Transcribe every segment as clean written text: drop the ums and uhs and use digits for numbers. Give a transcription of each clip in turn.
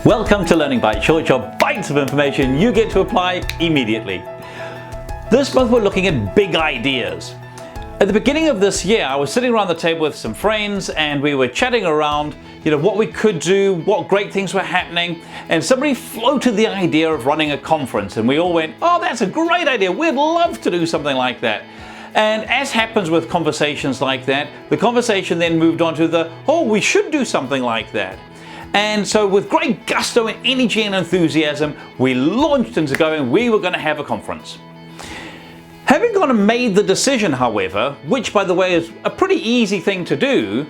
Welcome to Learning Bites, your bites of information you get to apply immediately. This month we're looking at big ideas. At the beginning of this year, I was sitting around the table with some friends and we were chatting around, what we could do, what great things were happening, and somebody floated the idea of running a conference and we all went, oh, that's a great idea, we'd love to do something like that. And as happens with conversations like that, the conversation then moved on to we should do something like that. And so with great gusto and energy and enthusiasm, we launched into going, we were going to have a conference. Having gone and made the decision, however, which by the way is a pretty easy thing to do,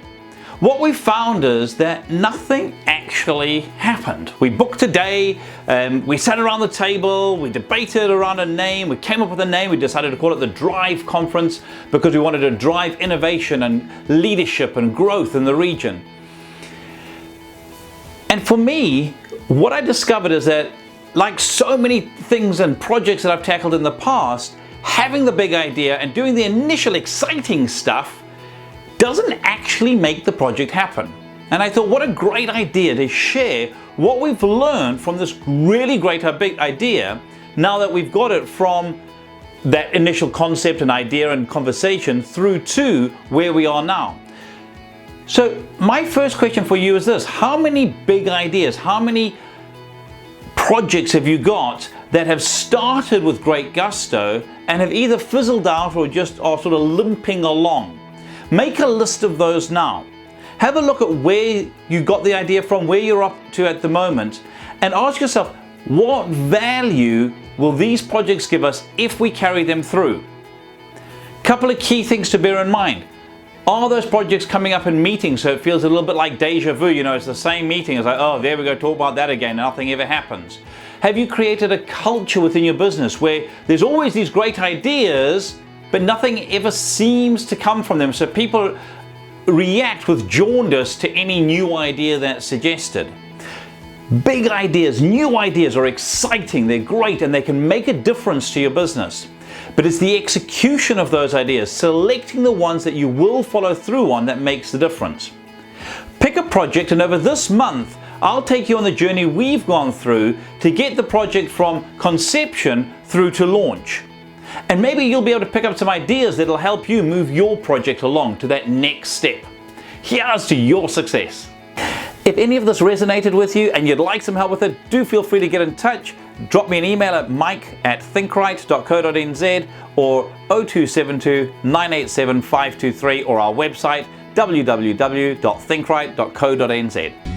what we found is that nothing actually happened. We booked a day, we sat around the table, we debated around a name, we came up with a name, we decided to call it the Drive Conference because we wanted to drive innovation and leadership and growth in the region. And for me, what I discovered is that, like so many things and projects that I've tackled in the past, having the big idea and doing the initial exciting stuff doesn't actually make the project happen. And I thought, what a great idea to share what we've learned from this really great big idea now that we've got it from that initial concept and idea and conversation through to where we are now. So my first question for you is this: how many big ideas, how many projects have you got that have started with great gusto and have either fizzled out or just are sort of limping along? Make a list of those now. Have a look at where you got the idea from, where you're up to at the moment, and ask yourself, what value will these projects give us if we carry them through? Couple of key things to bear in mind. Are those projects coming up in meetings so it feels a little bit like deja vu? It's the same meeting. It's like, oh, there we go, talk about that again. Nothing ever happens. Have you created a culture within your business where there's always these great ideas, but nothing ever seems to come from them? So people react with jaundice to any new idea that's suggested. Big ideas, new ideas are exciting, they're great, and they can make a difference to your business. But it's the execution of those ideas, selecting the ones that you will follow through on, that makes the difference. Pick a project, and over this month, I'll take you on the journey we've gone through to get the project from conception through to launch. And maybe you'll be able to pick up some ideas that'll help you move your project along to that next step. Here's to your success. If any of this resonated with you and you'd like some help with it, do feel free to get in touch. Drop me an email at mike@thinkrite.co.nz or 0272 987 523 or our website www.thinkrite.co.nz.